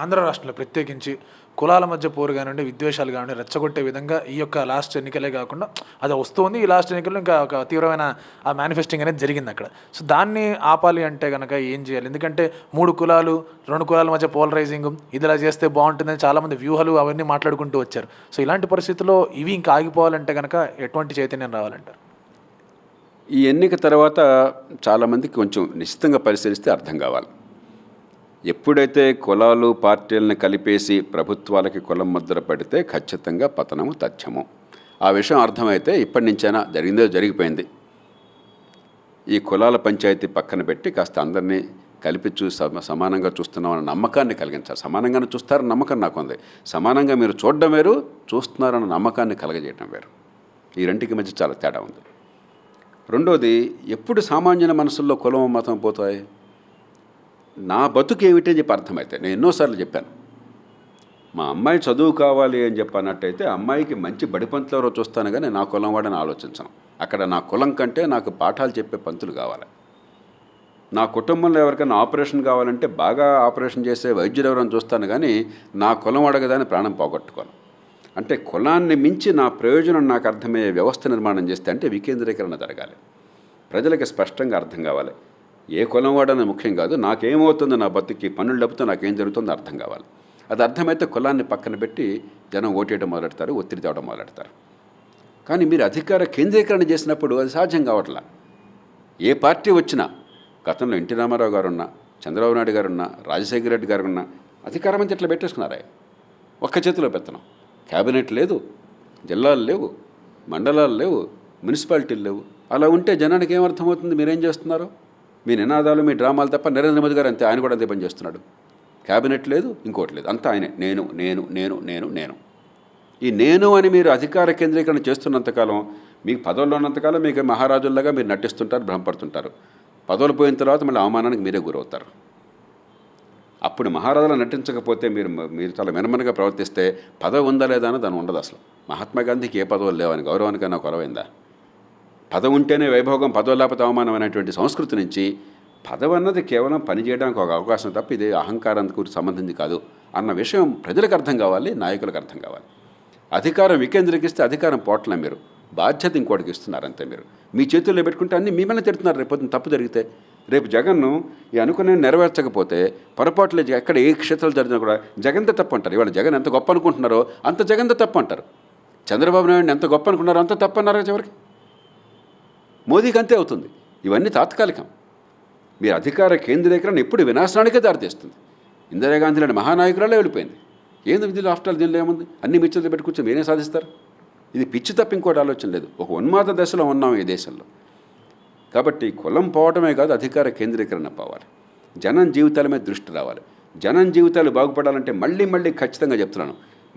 ఆంధ్ర రాష్ట్రంలో ప్రత్యేకించి కులాల మధ్య పోరు కానివ్వండి, విద్వేషాలు కానివ్వండి రెచ్చగొట్టే విధంగా ఈ యొక్క లాస్ట్ ఎన్నికలే కాకుండా అది వస్తుంది. ఈ లాస్ట్ ఎన్నికల్లో ఇంకా ఒక తీవ్రమైన ఆ మేనిఫెస్టింగ్ అనేది జరిగింది అక్కడ. సో దాన్ని ఆపాలి అంటే కనుక ఏం చేయాలి? ఎందుకంటే 3 కులాలు, 2 కులాల మధ్య పోలరైజింగ్, ఇది ఇలా చేస్తే బాగుంటుందని చాలామంది వ్యూహాలు అవన్నీ మాట్లాడుకుంటూ వచ్చారు. సో ఇలాంటి పరిస్థితుల్లో ఇవి ఇంకా ఆగిపోవాలంటే కనుక ఎటువంటి చైతన్యం రావాలంటారు? ఈ ఎన్నిక తర్వాత చాలామందికి కొంచెం నిశ్చితంగా పరిశీలిస్తే అర్థం కావాలి. ఎప్పుడైతే కులాలు పార్టీలను కలిపేసి ప్రభుత్వాలకి కులం ముద్ర పడితే ఖచ్చితంగా పతనము తథ్యము. ఆ విషయం అర్థమైతే ఇప్పటి నుంచైనా జరిగిందో జరిగిపోయింది. ఈ కులాల పంచాయతీ పక్కన పెట్టి కాస్త అందరినీ కలిపి సమానంగా చూస్తున్నామన్న నమ్మకాన్ని కలిగించాలి. సమానంగానే చూస్తారన్న నమ్మకం నాకు ఉంది. సమానంగా మీరు చూడడం వేరు, చూస్తున్నారన్న నమ్మకాన్ని కలగజేయడం వేరు. ఈ రెంటికి మధ్య చాలా తేడా ఉంది. రెండోది, ఎప్పుడు సామాన్యుల మనసుల్లో కులం మతం పోతాయి? నా బతుకు ఏమిటి అని చెప్పి అర్థమైతే నేను ఎన్నోసార్లు చెప్పాను. మా అమ్మాయి చదువు కావాలి అని చెప్పి అన్నట్టయితే అమ్మాయికి మంచి బడిపంతులు చూస్తాను, కానీ నా కులం వాడని ఆలోచించను. అక్కడ నా కులం కంటే నాకు పాఠాలు చెప్పే పంతులు కావాలి. నా కుటుంబంలో ఎవరికైనా ఆపరేషన్ కావాలంటే బాగా ఆపరేషన్ చేసే వైద్యులు ఎవరైనా చూస్తాను, కానీ నా కులం అడగదాని ప్రాణం పోగొట్టుకోను. అంటే కులాన్ని మించి నా ప్రయోజనం నాకు అర్థమయ్యే వ్యవస్థ నిర్మాణం చేస్తే అంటే వికేంద్రీకరణ జరగాలి. ప్రజలకి స్పష్టంగా అర్థం కావాలి. ఏ కులం వాడని ముఖ్యం కాదు, నాకేమవుతుందో నా బతుకి పన్నులు డబ్బుతో నాకేం జరుగుతుందో అర్థం కావాలి. అది అర్థమైతే కులాన్ని పక్కన పెట్టి జనం ఓటేయడం మొదలెడతారు, ఒత్తిడి తేవడం మొదలెడతారు. కానీ మీరు అధికార కేంద్రీకరణ చేసినప్పుడు అది సాధ్యం కావట్లా. ఏ పార్టీ వచ్చినా, గతంలో ఎన్టీ రామారావు గారున్నా, చంద్రబాబు నాయుడు గారున్నా, రాజశేఖర రెడ్డి గారున్నా అధికారం అంతా ఇట్లా పెట్టేసుకున్నారా? ఒక్క చేతిలో పెత్తనం. క్యాబినెట్ లేదు, జిల్లాలు లేవు, మండలాలు లేవు, మున్సిపాలిటీలు లేవు. అలా ఉంటే జనానికి ఏమర్థమవుతుంది మీరేం చేస్తున్నారో? మీ నినాదాలు, మీ డ్రామాలు తప్ప. నరేంద్ర మోదీ గారు అంతే, ఆయన కూడా అంతే పని చేస్తున్నాడు. క్యాబినెట్ లేదు, ఇంకోటి లేదు, అంతా ఆయనే నేను నేను నేను నేను నేను. ఈ నేను అని మీరు అధికార కేంద్రీకరణ చేస్తున్నంతకాలం, మీకు పదవుల్లో ఉన్నంతకాలం మీకు మహారాజుల్లాగా మీరు నటిస్తుంటారు, భ్రమపడుతుంటారు. పదవులు పోయిన తర్వాత మళ్ళీ అవమానానికి మీరే గురవుతారు. అప్పుడు మహారాజులు నటించకపోతే మీరు చాలా మెనమనగా ప్రవర్తిస్తే పదవి ఉందా లేదా అని దాని ఉండదు. అసలు మహాత్మా గాంధీకి ఏ పదవులు లేవని గౌరవానికైనా కొరవైందా? పదవి ఉంటేనే వైభోగం, పదవి లేకపోతే అవమానం అనేటువంటి సంస్కృతి నుంచి పదవి అన్నది కేవలం పనిచేయడానికి ఒక అవకాశం తప్ప ఇది అహంకారానికి సంబంధించి కాదు అన్న విషయం ప్రజలకు అర్థం కావాలి, నాయకులకు అర్థం కావాలి. అధికారం వికేంద్రీకరిస్తే అధికారం పోట్ల మీరు బాధ్యత ఇంకోటికి ఇస్తున్నారంతే. మీరు మీ చేతుల్లో పెట్టుకుంటే అన్నీ మిమ్మల్ని తిడుతున్నారు. రేపు తప్పు జరిగితే, రేపు జగన్ను ఈ అనుకునే నెరవేర్చకపోతే పొరపాట్లు ఎక్కడ ఏ క్షేత్రాలు జరిగినా కూడా జగన్తో తప్పు అంటారు. ఇవాళ జగన్ ఎంత గొప్ప అనుకుంటున్నారో అంత జగన్తో తప్పు అంటారు. చంద్రబాబు నాయుడు ఎంత గొప్ప అనుకున్నారో అంత తప్పు అన్నారు చివరికి. మోదీకి అంతే అవుతుంది. ఇవన్నీ తాత్కాలికం. మీరు అధికార కేంద్రీకరణ ఎప్పుడు వినాశనానికే దారితీస్తుంది. ఇందిరాగాంధీ లాంటి మహానాయకురాలే వెళ్ళిపోయింది. ఏంది దీనిలో ఆఫ్టర్ దీనిలో ఏముంది? అన్ని మిచ్చలు పెట్టుకొచ్చి మీరే సాధిస్తారు. ఇది పిచ్చి తప్ప ఇంకోటి ఆలోచన లేదు. ఒక ఉన్మాద దశలో ఉన్నాం ఈ దేశంలో. కాబట్టి కులం పోవటమే కాదు, అధికార కేంద్రీకరణ పోవాలి. జనం జీవితాల మీద దృష్టి రావాలి. జనం జీవితాలు బాగుపడాలంటే మళ్ళీ ఖచ్చితంగా చెప్తున్నాను,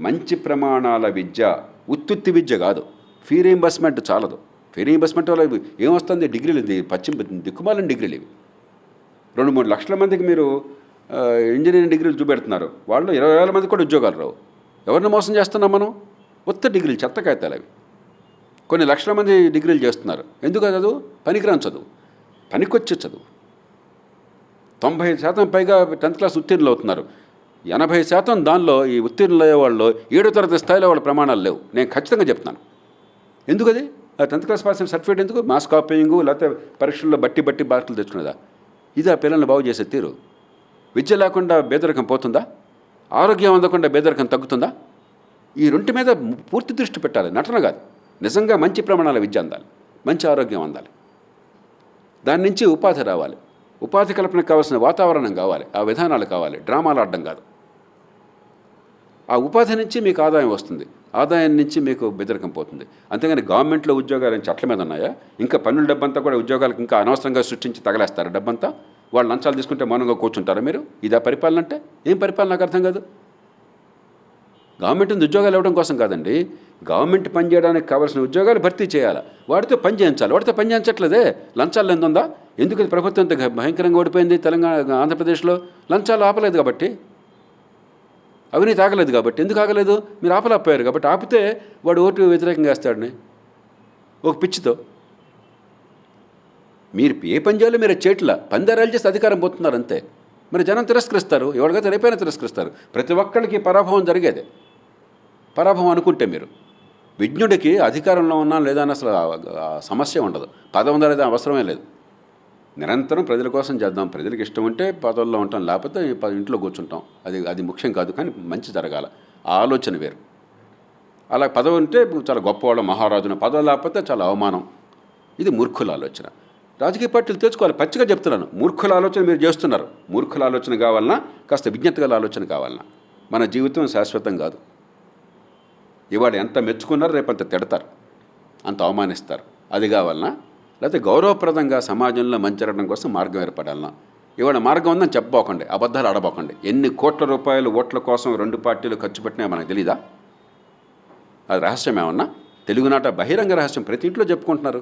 మంచి ప్రమాణాల విద్య, ఉత్తుత్తి విద్య కాదు. ఫీ రీయింబర్స్మెంట్ చాలదు. ఫీ రీయింబర్స్మెంట్ వల్ల ఏమొస్తుంది? డిగ్రీలు, దిక్కుమాలని డిగ్రీలు ఇవి. 2-3 లక్షల మందికి మీరు ఇంజనీరింగ్ డిగ్రీలు చూపెడుతున్నారు. వాళ్ళు 20,000 మందికి కూడా ఉద్యోగాలు రావు. ఎవరిని మోసం చేస్తున్నాం మనం? ఉత్త డిగ్రీలు, చెత్త కాగితాలు అవి. కొన్ని లక్షల మంది డిగ్రీలు చేస్తున్నారు. ఎందుకు చదువు? పనికిరాని చదువు, పనికొచ్చే చదువు. 90% పైగా 10th క్లాస్ ఉత్తీర్ణులు అవుతున్నారు. 80% దానిలో ఈ ఉత్తీర్ణులు అయ్యే వాళ్ళు 7వ తరగతి స్థాయిలో వాళ్ళ ప్రమాణాలు లేవు. నేను ఖచ్చితంగా చెప్తున్నాను. ఎందుకది? 10th క్లాస్ పాస్ సర్టిఫికేట్ ఎందుకు? మాస్ కాపీయింగు, లేకపోతే పరీక్షల్లో బట్టి మార్కులు తెచ్చుకునేదా? ఇది ఆ పిల్లల్ని బాగు చేసే తీరు. విద్య లేకుండా పేదరికం పోతుందా? ఆరోగ్యం అందకుండా పేదరికం తగ్గుతుందా? ఈ రెంటి మీద పూర్తి దృష్టి పెట్టాలి, నటన కాదు. నిజంగా మంచి ప్రమాణాల విద్య అందాలి, మంచి ఆరోగ్యం అందాలి. దాని నుంచి ఉపాధి రావాలి. ఉపాధి కల్పనకు కావాల్సిన వాతావరణం కావాలి, ఆ విధానాలు కావాలి, డ్రామాలు ఆడడం కాదు. ఆ ఉపాధి నుంచి మీకు ఆదాయం వస్తుంది, ఆదాయం నుంచి మీకు బెదరికం పోతుంది. అంతేగాని గవర్నమెంట్లో ఉద్యోగాలు చట్ల మీద ఉన్నాయా? ఇంకా పన్నుల డబ్బంతా కూడా ఉద్యోగాలకు ఇంకా అనవసరంగా సృష్టించి తగలేస్తారు. డబ్బంతా వాళ్ళు లంచాలు తీసుకుంటే మౌనంగా కూర్చుంటారా మీరు? ఇదా పరిపాలన అంటే? ఏం పరిపాలన నాకు అర్థం కాదు. గవర్నమెంట్ ఉద్యోగాలు ఇవ్వడం కోసం కాదండి, గవర్నమెంట్ పనిచేయడానికి కావాల్సిన ఉద్యోగాలు భర్తీ చేయాలి, వాడితో పని చేయించాలి. వాడితో పని చేయించట్లేదే. లంచాలు ఎందుందా? ఎందుకు ప్రభుత్వం ఇంత భయంకరంగా ఓడిపోయింది తెలంగాణ ఆంధ్రప్రదేశ్లో? లంచాలు ఆపలేదు కాబట్టి, అవినీతి ఆగలేదు కాబట్టి. ఎందుకు ఆగలేదు? మీరు ఆపలేకపోయారు కాబట్టి. ఆపితే వాడు ఓటు వ్యతిరేకంగా వేస్తాడని ఒక పిచ్చితో. మీరు ఏ పని చేయాలో మీరు చేయట్లా, పందారాలు చేస్తే అధికారం పోతున్నారు అంతే. మరి జనం తిరస్కరిస్తారు, ఎవరికైతే రేపైనా తిరస్కరిస్తారు. ప్రతి ఒక్కరికి పరాభవం జరిగేదే. పరాభవం అనుకుంటే మీరు విజ్ఞుడికి అధికారంలో ఉన్నా లేదా అని అసలు సమస్య ఉండదు. పదవి ఉందా లేదా అవసరమే లేదు. నిరంతరం ప్రజల కోసం చేద్దాం, ప్రజలకు ఇష్టం ఉంటే పదవుల్లో ఉంటాం, లేకపోతే ఇంట్లో కూర్చుంటాం. అది ముఖ్యం కాదు, కానీ మంచి జరగాల, ఆ ఆలోచన వేరు. అలా పదవి ఉంటే చాలా గొప్పవాళ్ళం, మహారాజును. పదవి లేకపోతే చాలా అవమానం. ఇది మూర్ఖుల ఆలోచన. రాజకీయ పార్టీలు తెచ్చుకోవాలి. పచ్చిగా చెప్తున్నాను, మూర్ఖుల ఆలోచన మీరు చేస్తున్నారు. మూర్ఖుల ఆలోచన కావాలన్నా, కాస్త విజ్ఞత గల ఆలోచన కావాలన్నా. మన జీవితం శాశ్వతం కాదు. ఇవాడు ఎంత మెచ్చుకున్నారో రేపు అంత తిడతారు, అంత అవమానిస్తారు. అది కావాలన్నా, లేకపోతే గౌరవప్రదంగా సమాజంలో మంచి జరగడం కోసం మార్గం ఏర్పడాలన్నా. ఇవాళ మార్గం ఉందని చెప్పబోకండి, అబద్ధాలు ఆడబోకండి. ఎన్ని కోట్ల రూపాయలు ఓట్ల కోసం 2 పార్టీలు ఖర్చు పెట్టినా మనకు తెలీదా? అది రహస్యం ఏమన్నా? తెలుగునాట బహిరంగ రహస్యం, ప్రతి ఇంట్లో చెప్పుకుంటున్నారు.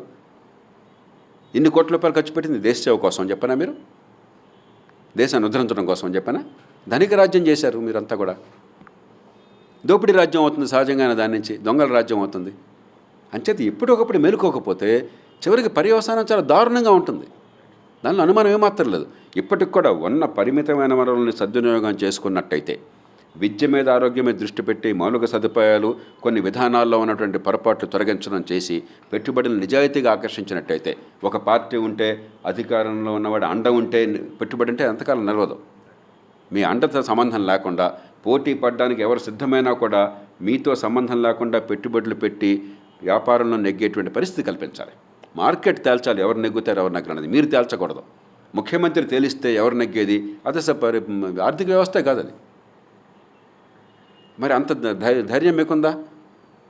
ఇన్ని కోట్ల రూపాయలు ఖర్చు పెట్టింది దేశ సేవ కోసం చెప్పనా? మీరు దేశాన్ని ఉద్ధరించడం కోసం చెప్పనా? ధనిక రాజ్యం చేశారు మీరంతా కూడా. దోపిడీ రాజ్యం అవుతుంది సహజంగానే, దాని నుంచి దొంగల రాజ్యం అవుతుంది. అంచేత ఎప్పుడొకప్పుడు మేలుకోకపోతే చివరికి పర్యవసానం చాలా దారుణంగా ఉంటుంది. దానిలో అనుమానం ఏమాత్రం లేదు. ఇప్పటికి కూడా ఉన్న పరిమితమైన వనరుల్ని సద్వినియోగం చేసుకున్నట్టయితే, విద్య మీద ఆరోగ్యం మీద దృష్టి పెట్టి మౌలిక సదుపాయాలు, కొన్ని విధానాల్లో ఉన్నటువంటి పొరపాట్లు తొలగించడం చేసి పెట్టుబడులు నిజాయితీగా ఆకర్షించినట్టయితే, ఒక పార్టీ ఉంటే అధికారంలో ఉన్నవాడు అండ ఉంటే పెట్టుబడి అంటే ఎంతకాలం నిలవదు. మీ అండతో సంబంధం లేకుండా, పోటీ పడడానికి ఎవరు సిద్ధమైనా కూడా మీతో సంబంధం లేకుండా పెట్టుబడులు పెట్టి వ్యాపారంలో నెగ్గేటువంటి పరిస్థితి కల్పించాలి. మార్కెట్ తేల్చాలి, ఎవరు నెగ్గుతారు ఎవరు నెగ్గరన్నది. మీరు తేల్చకూడదు. ముఖ్యమంత్రి తేలిస్తే ఎవరు నెగ్గేది? అదే ఆర్థిక వ్యవస్థే కాదు అది. మరి అంత ధైర్యం మీకుందా?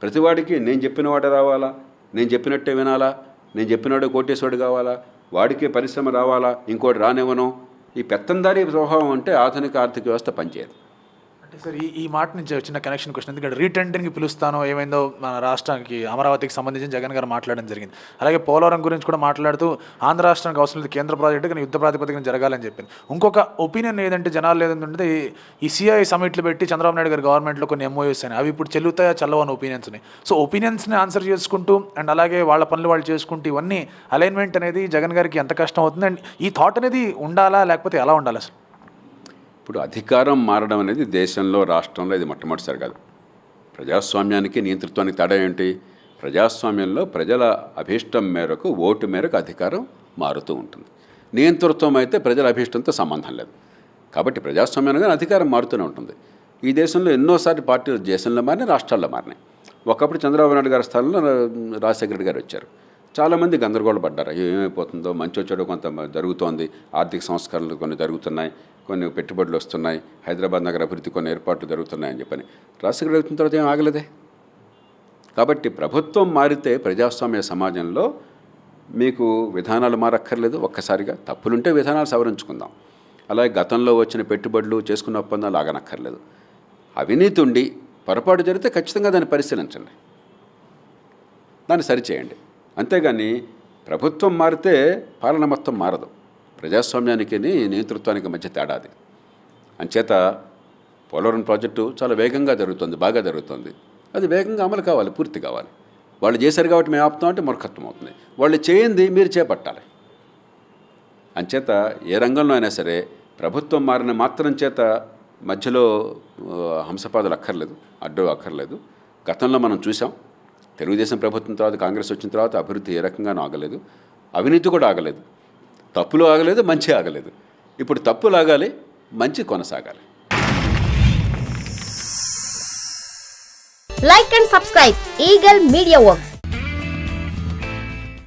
ప్రతివాడికి నేను చెప్పినవాడే రావాలా, నేను చెప్పినట్టే వినాలా, నేను చెప్పినవాడే కోటేశ్వరుడు కావాలా, వాడికే పరిశ్రమ రావాలా, ఇంకోటి రానివ్వను. ఈ పెత్తందారీ స్వభావం అంటే ఆధునిక ఆర్థిక వ్యవస్థ పనిచేయదు. అంటే సార్ ఈ మాట నుంచి చిన్న కనెక్షన్ క్వశ్చన్, ఎందుకంటే రీటెండరింగ్కి పిలుస్తానో ఏమైందో మన రాష్ట్రానికి అమరావతికి సంబంధించి జగన్ గారు మాట్లాడడం జరిగింది. అలాగే పోలవరం గురించి కూడా మాట్లాడుతూ ఆంధ్ర రాష్ట్రానికి అవసరం లేదు కేంద్ర ప్రాజెక్టు, కానీ యుద్ధ ప్రాతిపదికన జరగాలని చెప్పింది. ఇంకొక ఒపీనియన్ ఏదంటే జనాలు ఏదంటే ఈ సిఐ సమిట్లు పెట్టి చంద్రబాబు నాయుడు గారి గవర్నమెంట్లో కొన్ని ఎంఓయూస్ అని, అవి ఇప్పుడు చెల్లుతాయా చల్లవా అని ఒపీనియన్స్ ఉన్నాయి. సో ఒపీనియన్స్ని ఆన్సర్ చేసుకుంటూ అండ్ అలాగే వాళ్ళ పనులు వాళ్ళు చేసుకుంటూ ఇవన్నీ అలైన్మెంట్ అనేది జగన్ గారికి ఎంత కష్టం అవుతుంది, అండ్ ఈ థాట్ అనేది ఉండాలా లేకపోతే ఎలా ఉండాలి అసలు? ఇప్పుడు అధికారం మారడం అనేది దేశంలో, రాష్ట్రంలో ఇది మొట్టమొదటిసారి కాదు. ప్రజాస్వామ్యానికి నియంతృత్వానికి తేడా ఏంటి? ప్రజాస్వామ్యంలో ప్రజల అభీష్టం మేరకు, ఓటు మేరకు అధికారం మారుతూ ఉంటుంది. నియంతృత్వం అయితే ప్రజల అభీష్టంతో సంబంధం లేదు. కాబట్టి ప్రజాస్వామ్యంగా అధికారం మారుతూనే ఉంటుంది. ఈ దేశంలో ఎన్నోసార్లు పార్టీలు దేశంలో మారినాయి, రాష్ట్రాల్లో మారినాయి. ఒకప్పుడు చంద్రబాబు నాయుడు గారి స్థానంలో రాజశేఖర రెడ్డి గారు వచ్చారు. చాలామంది గందరగోళపడ్డారు. ఏమైపోతుందో, మంచి చెడు కొంత జరుగుతోంది, ఆర్థిక సంస్కరణలు కొన్ని జరుగుతున్నాయి, కొన్ని పెట్టుబడులు వస్తున్నాయి, హైదరాబాద్ నగర అభివృద్ధి కొన్ని ఏర్పాట్లు జరుగుతున్నాయని చెప్పని. రాజశేఖర రెడ్డి వచ్చిన తర్వాత ఏం ఆగలేదే. కాబట్టి ప్రభుత్వం మారితే ప్రజాస్వామ్య సమాజంలో మీకు విధానాలు మారక్కర్లేదు. ఒక్కసారిగా తప్పులుంటే విధానాలు సవరించుకుందాం. అలాగే గతంలో వచ్చిన పెట్టుబడులు, చేసుకున్న ఒప్పందాలు ఆగనక్కర్లేదు. అవినీతి ఉండి పొరపాటు జరిగితే ఖచ్చితంగా దాన్ని పరిశీలించండి, దాన్ని సరిచేయండి. అంతేగాని ప్రభుత్వం మారితే పాలన మొత్తం మారదు. ప్రజాస్వామ్యానికి నియంతృత్వానికి మధ్య తేడా అది. అంచేత పోలవరం ప్రాజెక్టు చాలా వేగంగా జరుగుతుంది, బాగా జరుగుతుంది. అది వేగంగా అమలు కావాలి, పూర్తి కావాలి. వాళ్ళు చేశారు కాబట్టి మేము ఆపుతామంటే మూర్ఖత్వం అవుతుంది. వాళ్ళు చేయండి మీరు చేపట్టాలి. అంచేత ఏ రంగంలో అయినా సరే ప్రభుత్వం మారిన మాత్రం చేత మధ్యలో హంసపాదులు అక్కర్లేదు, అడ్డు అక్కర్లేదు. గతంలో మనం చూసాం, తెలుగుదేశం ప్రభుత్వం తర్వాత కాంగ్రెస్ వచ్చిన తర్వాత అభివృద్ధి ఏ రకంగానూ ఆగలేదు, అవినీతి కూడా ఆగలేదు, తప్పులు ఆగలేదు, మంచి ఆగలేదు. ఇప్పుడు తప్పులు ఆగాలి, మంచి కొనసాగాలి. Like and subscribe Eagle Media Works.